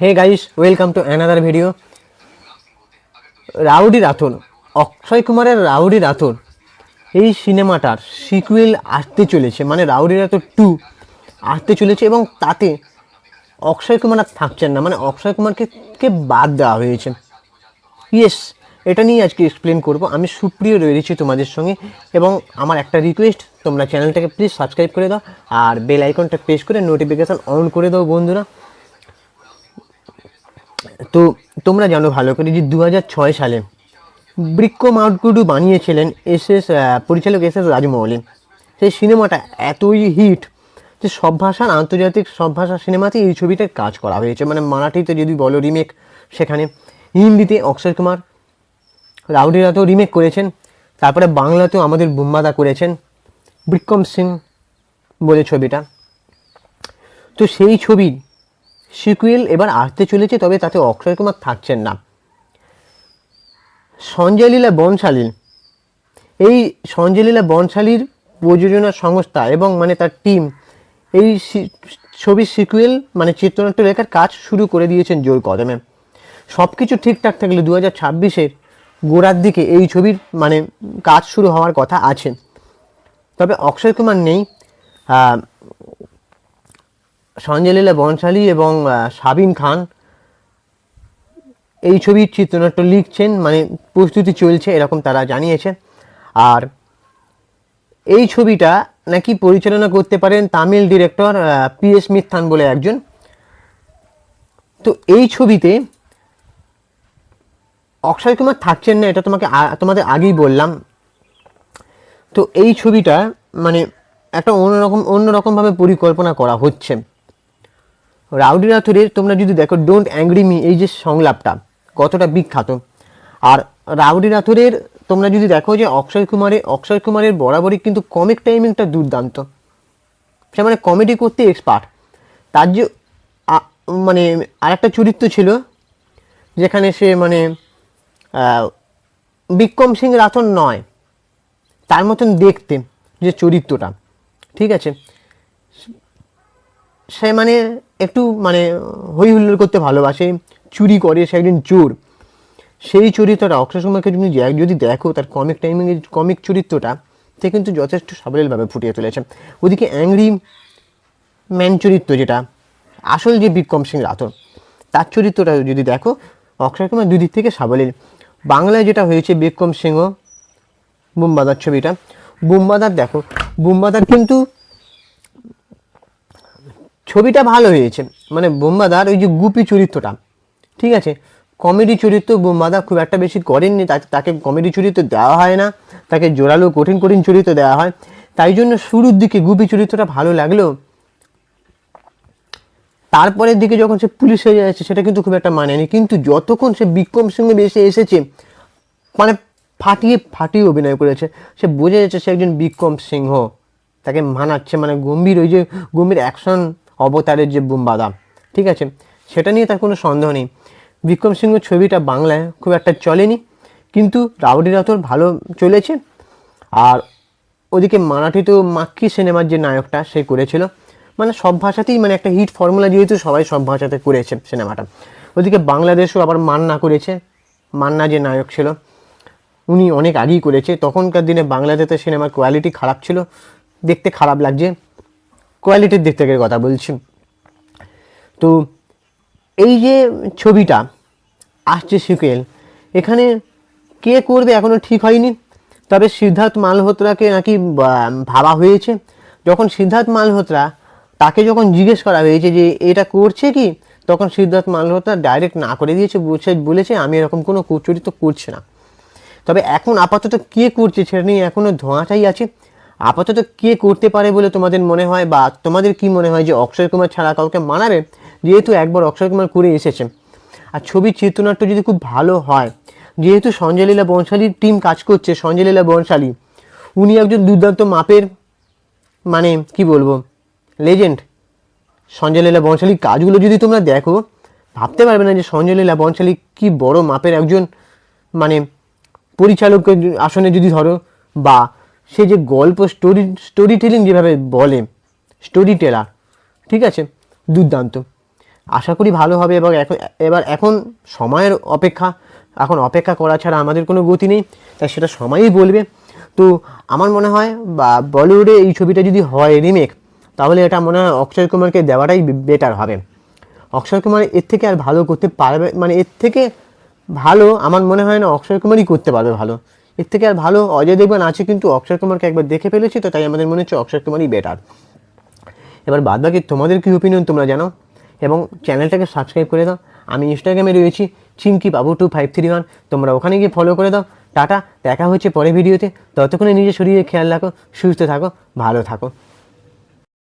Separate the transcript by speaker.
Speaker 1: Hey guys, welcome to another video. Rowdy Rathore, Akshay কুমারের রাউডি রাথোর এই সিনেমাটার সিকুয়েল আসতে চলেছে, মানে রাউডি রাথোর 2 আসতে চলেছে এবং তাতে অক্ষয় কুমার আর থাকছেন না, মানে অক্ষয় কুমারকে বাদ দেওয়া হয়েছে। ইয়েস, এটা নিয়ে আজকে এক্সপ্লেন করব। আমি সুপ্রিয় রয়েছি তোমাদের সঙ্গে এবং আমার একটা রিকোয়েস্ট, তোমরা চ্যানেলটাকে প্লিজ সাবস্ক্রাইব করে দাও আর বেল আইকনটা প্রেস করে নোটিফিকেশান অন করে দাও বন্ধুরা। তো তোমরা জানো ভালো করে যে 2006 সালে বিক্রম আউটগুডু বানিয়েছিলেন পরিচালক এস রাজমৌলি। সেই সিনেমাটা এতই হিট যে সব ভাষার আন্তর্জাতিক সব ভাষার সিনেমাতে এই ছবিটার কাজ করা হয়েছে, মানে মারাঠিতে যদি বলো রিমেক, সেখানে হিন্দিতে অক্ষয় কুমার রাউডি রাথোর রিমেক করেছেন, তারপরে বাংলাতেও আমাদের বুম্বাদা করেছেন বিক্রম সিং বলে ছবিটা। তো সেই ছবির সিকুয়েল এবার আসতে চলেছে, তবে তাতে অক্ষয় কুমার থাকছেন না। সঞ্জয় লীলা বনশালী, এই সঞ্জয় লীলা বনশালীর প্রযোজনা সংস্থা এবং মানে তার টিম এই ছবির সিকুয়েল মানে চিত্রনাট্য লেখার কাজ শুরু করে দিয়েছেন জোর কদমে। সব কিছু ঠিকঠাক থাকলে 2026-এর গোড়ার দিকে এই ছবির মানে কাজ শুরু হওয়ার কথা আছে। তবে অক্ষয় কুমার নেই, সঞ্জয় লীলা বনশালী এবং সাবিন খান এই ছবির চিত্রনাট্য লিখছেন, মানে প্রস্তুতি চলছে এরকম তারা জানিয়েছে। আর এই ছবিটা নাকি পরিচালনা করতে পারেন তামিল ডিরেক্টর PS মিত্থান বলে একজন। তো এই ছবিতে অক্ষয় কুমার থাকছেন না, এটা তোমাদের আগেই বললাম। তো এই ছবিটা মানে একটা অন্যরকমভাবে পরিকল্পনা করা হচ্ছে। রাউডি রাথোরের তোমরা যদি দেখো ডোন্ট অ্যাংরি মি, এই যে সংলাপটা কতটা বিখ্যাত। আর রাউডি রাথোরের তোমরা যদি দেখো যে অক্ষয় কুমারের বরাবরই কিন্তু কমিক টাইমিংটা দুর্দান্ত, সে মানে কমেডি করতে এক্সপার্ট। তার যে মানে আরেকটা চরিত্র ছিল যেখানে সে মানে বিক্রম সিং রাথোর নয়, তার মতন দেখতে যে চরিত্রটা, ঠিক আছে, সে মানে একটু মানে হই হুল্লোড় করতে ভালোবাসে, চুরি করে, সে একজন চোর। সেই চরিত্রটা অক্ষয় কুমারকে যদি দেখো তার কমিক চরিত্রটা, সে কিন্তু যথেষ্ট সাবলীলভাবে ফুটিয়ে তুলেছে। ওদিকে অ্যাংরি ম্যান চরিত্র, যেটা আসল যে বিক্রম সিং রাথোর, তার চরিত্রটা যদি দেখো অক্ষয় কুমার দুদিক থেকে সাবলীল। বাংলায় যেটা হয়েছে বিক্রম সিংহ বুম্বাদার ছবিটা, বুম্বাদার দেখো, বুম্বাদার কিন্তু ছবিটা ভালো হয়েছে, মানে বুম্বাদার ওই যে গুপি চরিত্রটা, ঠিক আছে, কমেডি চরিত্র বুম্বাদা খুব একটা বেশি করেননি, তাকে কমেডি চরিত্র দেওয়া হয় না, তাকে জোরালো কঠিন চরিত্র দেওয়া হয়। তাই জন্য শুরুর দিকে গুপি চরিত্রটা ভালো লাগলেও তারপরের দিকে যখন সে পুলিশ হয়ে যাচ্ছে সেটা কিন্তু খুব একটা মানেনি। কিন্তু যতক্ষণ সে বিক্রম সিংহে বেশি এসেছে, মানে ফাটিয়ে অভিনয় করেছে, সে বোঝা যাচ্ছে সে একজন বিক্রম সিংহ, তাকে মানাচ্ছে, মানে গম্ভীর, ওই যে গম্ভীর অ্যাকশন অবতারের যে বুম্বাদা, ঠিক আছে, সেটা নিয়ে তার কোনো সন্দেহ নেই। বিক্রম সিংহ ছবিটা বাংলায় খুব একটা চলেনি, কিন্তু রাউডি রাথোর ভালো চলেছে। আর ওদিকে মারাঠিতেও মাক্কি সিনেমার যে নায়কটা সে করেছিল, মানে সব ভাষাতেই মানে একটা হিট ফর্মুলা, যেহেতু সবাই সব ভাষাতে করেছে সিনেমাটা। ওদিকে বাংলাদেশও আবার মান্না করেছে, মান্না যে নায়ক ছিল উনি অনেক আগেই করেছে। তখনকার দিনে বাংলাদেশের সিনেমার কোয়ালিটি খারাপ ছিল, দেখতে খারাপ লাগছে, কোয়ালিটির দিক থেকে কথা বলছি। তো এই যে ছবিটা আসছে সিকুয়েল, এখানে কে করবে এখনও ঠিক হয়নি। তবে সিদ্ধার্থ মালহোত্রাকে নাকি ভাবা হয়েছে। যখন সিদ্ধার্থ মালহোত্রা তাকে যখন জিজ্ঞেস করা হয়েছে যে এটা করছে কি, তখন সিদ্ধার্থ মালহোত্রা ডাইরেক্ট না করে দিয়েছে, বলেছে আমি এরকম কোনো চরিত্র করছি না। তবে এখন আপাতত কে করছে সেটা নিয়ে এখনও ধোঁয়াটাই আছে। আপাতত কে করতে পারে বলে তোমাদের মনে হয়, বা তোমাদের কি মনে হয় যে অক্ষয় কুমার ছাড়া কাউকে মানাবে? যেহেতু একবার অক্ষয় কুমার করে এসেছে, আর ছবির চিত্রনাট্য যদি খুব ভালো হয়, যেহেতু সঞ্জয় লীলা বনশালীর টিম কাজ করছে, সঞ্জয় লীলা বনশালী উনি একজন দুর্দান্ত মাপের, মানে কি বলবো, লেজেন্ড। সঞ্জয় লীলা বনশালীর কাজগুলো যদি তোমরা দেখো ভাবতে পারবে না যে সঞ্জয় লীলা বনশালী কি বড় মাপের একজন মানে পরিচালকের আসনে যদি ধরো, বা সে যে গল্প স্টোরি টেলিং যেভাবে বলে, স্টোরি টেলার, ঠিক আছে, দুর্দান্ত। আশা করি ভালো হবে। এখন সময়ের অপেক্ষা, এখন অপেক্ষা করা ছাড়া আমাদের কোনো গতি নেই, তাই সেটা সময়ই বলবে। তো আমার মনে হয় বা বলিউডে এই ছবিটা যদি হয় রিমেক, তাহলে এটা মনে হয় অক্ষয় কুমারকে দেওয়াটাই বেটার হবে। অক্ষয় কুমার এর থেকে আর ভালো করতে পারবে, মানে এর থেকে ভালো আমার মনে হয় না অক্ষয় কুমারই করতে পারবে ভালো। এর থেকে আর ভালো অজয় দেবগন আছে, কিন্তু অক্ষয় কুমারকে একবার দেখে ফেলেছি, তো তাই আমাদের মনে হচ্ছে অক্ষয় কুমারই বেটার। এবার বাদবাকি তোমাদের কী ওপিনিয়ন তোমরা জানাও, এবং চ্যানেলটাকে সাবস্ক্রাইব করে দাও। আমি ইনস্টাগ্রামে রয়েছি চিঙ্কি বাবু 2531, তোমরা ওখানে গিয়ে ফলো করে দাও। টাটা, দেখা হচ্ছে পরে ভিডিওতে। ততক্ষণে নিজের শরীরে খেয়াল রাখো, সুস্থ থাকো, ভালো থাকো।